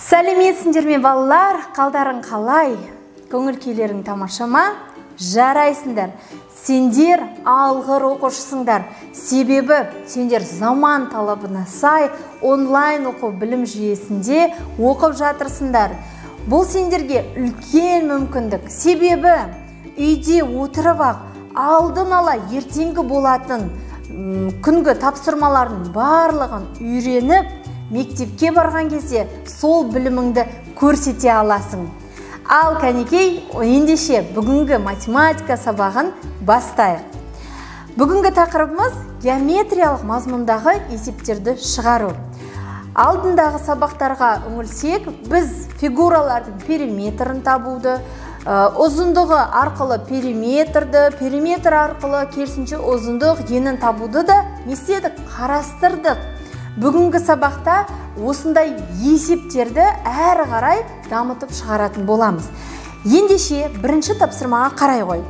Сәлеметсіңдер ме балалар, қалдарың қалай? Көңіл күйлерің тамаша ма? Жарайсыңдар. Сендер алғыр оқушысыңдар. Себебі сендер заман талабына сай онлайн оқу білім жүйесінде оқып жатырсыңдар. Бұл сендерге үлкен мүмкіндік. Себебі үйде отырып алдын ала ертеңгі болатын күнгі тапсырмалардың барлығын үйреніп, мектепке барған кезде сол біліміңді көрсете аласың. Ал кәнекей, ендеше бүгінгі математика сабағын бастайық. Бүгінгі тақырыбымыз геометриялық мазмұндағы есептерді шығару. Алдындағы сабақтарға үңілсек, біз фигуралардың периметрін табуды, ұзындығы арқылы периметрді, периметр арқылы керісінше ұзындық енін табуды да нестедік, қарастырдық. Бүгінгі сабақта осындай есептерді әрі қарай дамытып шығаратын боламыз. Ендеше бірінші тапсырмаға қарай ғой.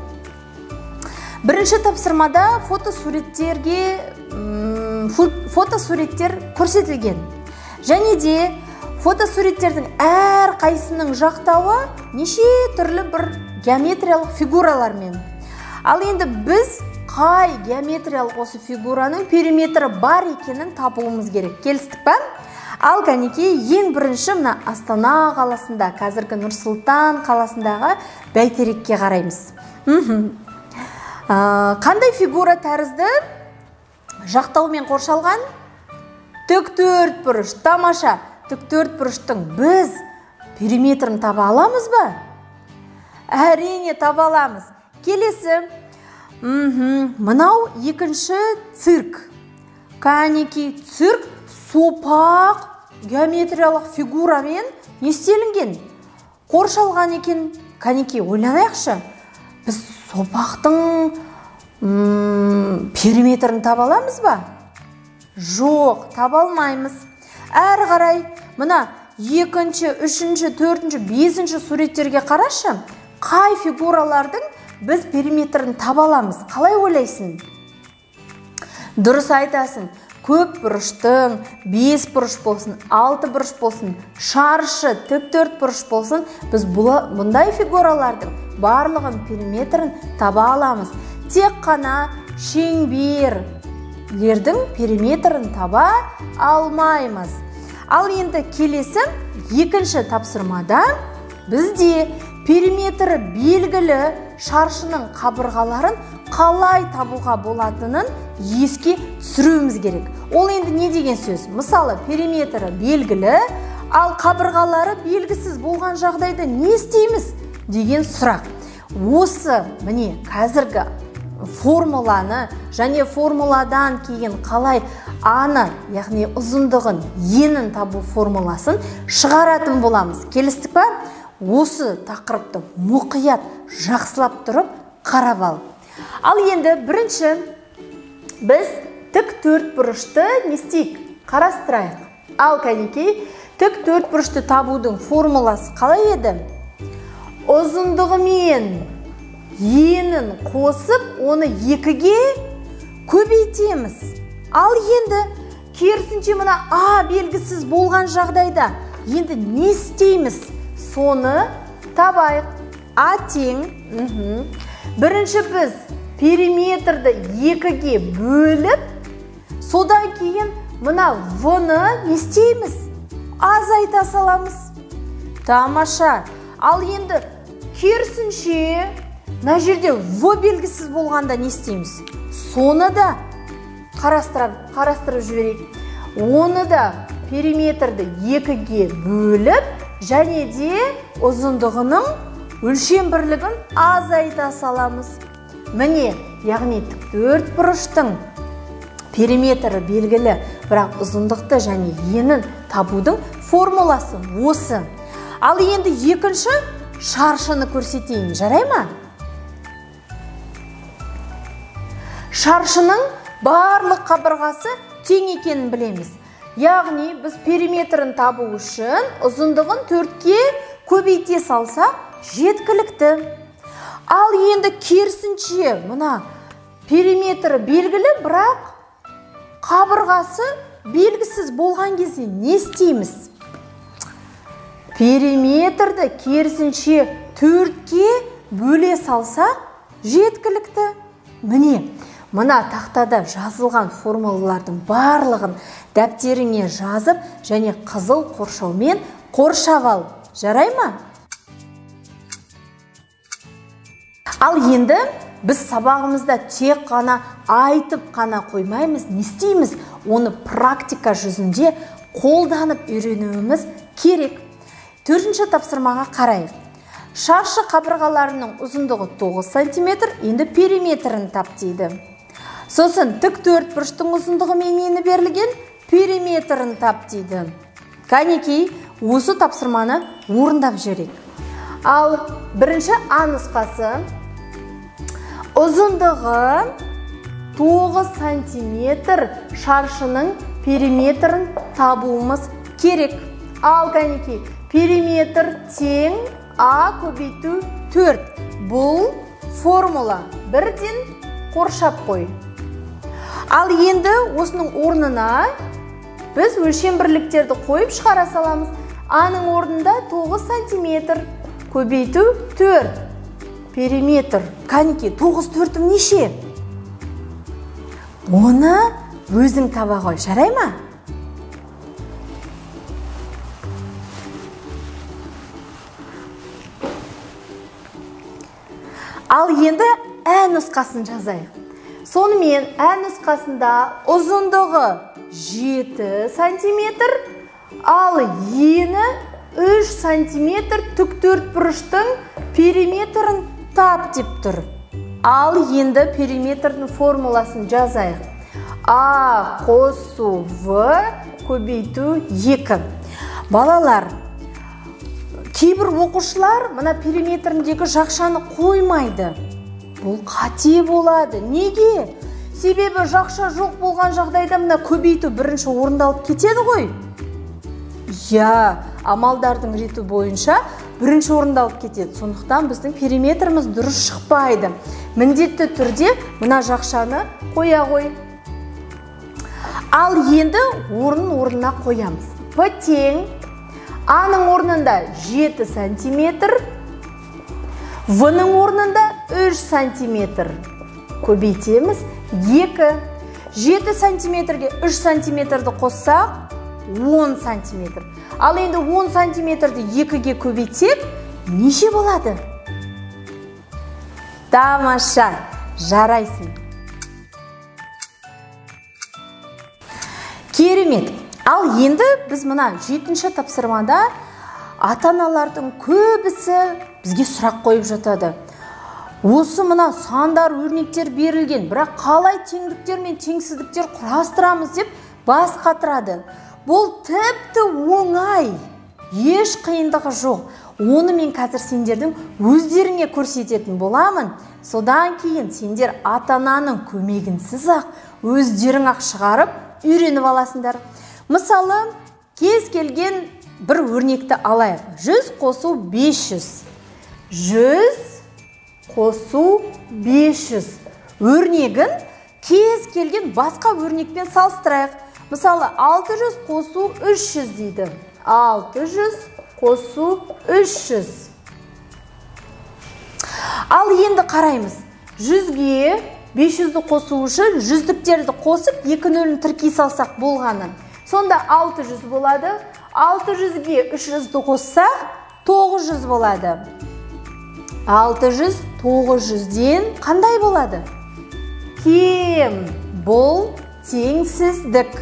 Бірінші тапсырмада фотосуреттер көрсетілген. Және де фотосуреттердің әр қайсының жақтауы неше түрлі бір геометриялық фигуралармен. Ал енді біз қай геометриялық осы фигураның периметрі бар екенін табуымыз керек. Келістік па? Ал кәнекей, ең бірінші мына Астана қаласында, қазіргі Нұр-Сұлтан қаласындағы бәйтерекке қараймыз. Қандай фигура тәрізді? Жақтаумен қоршалған? Тік төртбұрыш. Тамаша. Тік төртбұрыштың біз периметрін таба аламыз ба? Әрине таба аламыз. Келесі. Мынау екінші цирк. Кәнекей, цирк сопақ геометриялық фигурамен не істелінген? Қоршалған екен. Кәнекей, ойланайықшы. Біз сопақтың периметрін таба аламыз ба? Жоқ, таба алмаймыз. Әрі қарай, мына екінші, үшінші, төртінші, бесінші суреттерге қарашы. Қай фигуралардың біз периметрін таба аламыз? Қалай ойлайсың? Дұрыс айтасың. Көп бұрыштың, 5 бұрыш болсын, 6 бұрыш болсын, шаршы, тік төртбұрыш болсын, біз бұндай фигуралардың барлығын периметрін таба аламыз. Тек қана шеңберлердің периметрін таба алмаймыз. Ал енді келесі екінші тапсырмада бізде периметрі белгілі шаршының қабырғаларын қалай табуға болатынын еске түсіруіміз керек. Ол енді не деген сөз? Мысалы, периметрі белгілі, ал қабырғалары белгісіз болған жағдайда не істейміз деген сұрақ. Осы, міне, қазіргі формуланы және формуладан кейін қалай аны, яғни ұзындығын, енін табу формуласын шығаратын боламыз. Келістік па? Осы тақырыпты мұқият жақсылап тұрып қарап ал. Ал енді бірінші біз тік төртбұрышты не істейік? Қарастырайық. Ал кәнекей, тік төртбұрышты табудың формуласы қалай еді? Ұзындығы мен енін қосып, оны екіге көбейтеміз. Ал енді керісінше мына А белгісіз болған жағдайда енді не істейміз? Соны табайық. А тең. Бірінші біз периметрді екіге бөліп, содан кейін мына В-ны не істейміз? Азайта саламыз. Тамаша. Ал енді керісінше мына жерде В белгісіз болғанда не істейміз? Соны да қарастырып жіберейік. Оны да периметрді екіге бөліп, және де ұзындығының өлшем бірлігін азайта саламыз. Міне, яғни тік төртбұрыштың периметрі белгілі, бірақ ұзындықты және енін табудың формуласы осы. Ал енді екінші шаршыны көрсетейін, жарай ма? Шаршының барлық қабырғасы тең екенін білеміз. Яғни біз периметрін табу үшін ұзындығын 4-ке көбейте салсақ жеткілікті. Ал енді керісінше мына периметрі белгілі, бірақ қабырғасы белгісіз болған кезде не істейміз? Периметрді керісінше 4-ке бөле салсақ жеткілікті. Міне, мына тақтада жазылған формулалардың барлығын дәптеріңе жазып, және қызыл қоршаумен қоршап ал. Жарай ма? Ал енді біз сабағымызда тек қана айтып қана қоймаймыз, не істейміз? Оны практика жүзінде қолданып үйренуіміз керек. 4-ші тапсырмаға қарайық. Шаршы қабырғаларының ұзындығы 9 см, енді периметрін тап дейді. Сосын тік төртбұрыштың ұзындығы менені берілген, периметрін тап дейді. Кәнекей, осы тапсырманы орындап жүрек. Ал бірінші А нұсқасы, ұзындығы 9 см шаршының периметрін табуымыз керек. Ал кәнекей, периметр тең А көбейту 4. Бұл формула бірден қоршап қой. Ал енді осының орнына біз өлшем бірліктерді қойып шығара саламыз. Аның орнында 9 см көбейту 4. Периметр. Кәнекей, 9 4-ім неше? Оны өзің таба қой. Жарай ма? Ал енді Ә нұсқасын жазайық. Сонымен Ә нұсқасында ұзындығы 7 см, ал ені 3 см тік төртбұрыштың периметрін тап деп тұр. Ал енді периметрдің формуласын жазайық. А қосу В көбейту 2. Балалар, кейбір оқушылар мына периметріндегі жақшаны қоймайды. Бұл қате болады. Неге? Себебі жақша жоқ болған жағдайда мына көбейту бірінші орындалып кетеді ғой. Амалдардың реті бойынша бірінші орындалып кетеді. Сондықтан біздің периметріміз дұрыс шықпайды. Міндетті түрде мына жақшаны қоя қой. Ал енді орнына қоямыз. П тең Аның орнында 7 см, В-ның орнында 3 см. Көбейтеміз 2. 7 см-ге 3 см-ді қоссақ 10 см. Ал енді 10 см-ді 2-ге көбейтсек, неше болады? Тамаша, жарайсың. Керемет. Ал енді біз мына 7-ші тапсырмада ата-аналардың көбісі бізге сұрақ қойып жатады. Осы мына сандар, өрнектер берілген, бірақ қалай теңдіктер мен теңсіздіктер құрастырамыз деп бас қатырады. Бұл тіпті оңай, еш қиындығы жоқ. Оны мен қазір сендердің өздеріңе көрсететін боламын. Содан кейін сендер ата-ананың көмегінсіз ақ өздерің ақ шығарып үйреніп аласыңдар. Мысалы, кез келген бір өрнекті алайық. 100 қосу 500. 100 қосу 500. Өрнегін кез келген басқа өрнекпен салыстырайық. Мысалы, 600 қосу 300 дейді. 600 қосу 300. Ал енді қараймыз. 100-ге 500-ді қосу үшін 100-діктерді қосып 2-нөлін тіркей салсақ болғаны. Сонда 600 болады. 600-ге 300-ді қоссақ 900 болады. 600 900-ден қандай болады? Кем. Бұл теңсіздік.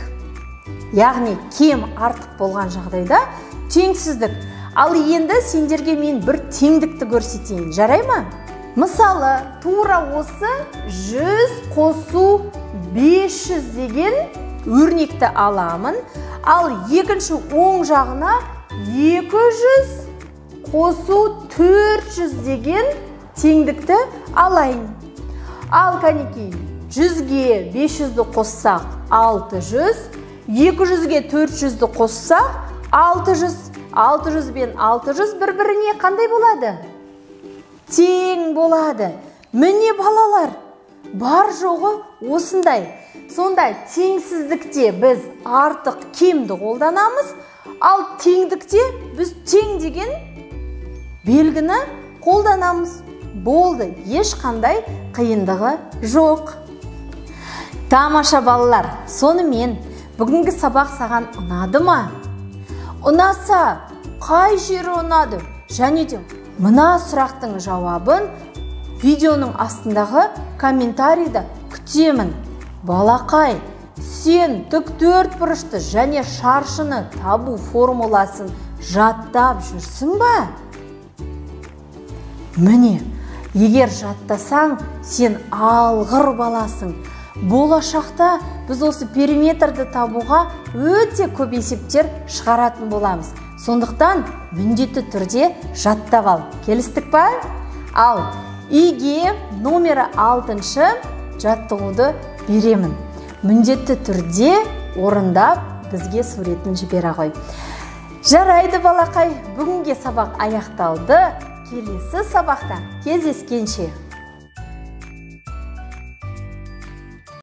Яғни кем артық болған жағдайда теңсіздік. Ал енді сендерге мен бір теңдікті көрсетейін. Жарай ма? Мысалы, тура осы 100 қосу 500 деген өрнекті аламын. Ал екінші оң жағына 200 қосу 400 деген теңдікті алайын. Ал кәнекей, 100-ге 500-ді қоссақ 600, 200-ге 400-ді қоссақ 600. 600 бен 600 бір-біріне қандай болады? Тең болады. Міне балалар, бар жоғы осындай. Сондай теңсіздікте біз артық кемді қолданамыз, ал теңдікте біз тең деген белгіні қолданамыз. Болды, ешқандай қиындығы жоқ. Тамаша балалар, сонымен бүгінгі сабақ саған ұнады ма? Ұнаса, қай жері ұнады? Және де мына сұрақтың жауабын видеоның астындағы комментарийда күтемін. Балақай, сен тік төртбұрышты және шаршыны табу формуласын жаттап жүрсің ба? Міне, егер жаттасаң, сен алғыр баласың. Болашақта біз осы периметрді табуға өте көп есептер шығаратын боламыз. Сондықтан міндетті түрде жаттап ал. Келістік па? Ал үйге номері 6-шы жаттығуды беремін. Міндетті түрде орындап бізге суретін жібере ғой. Жарайды балақай, бүгінге сабақ аяқталды. Келесі сабақта кездескенше.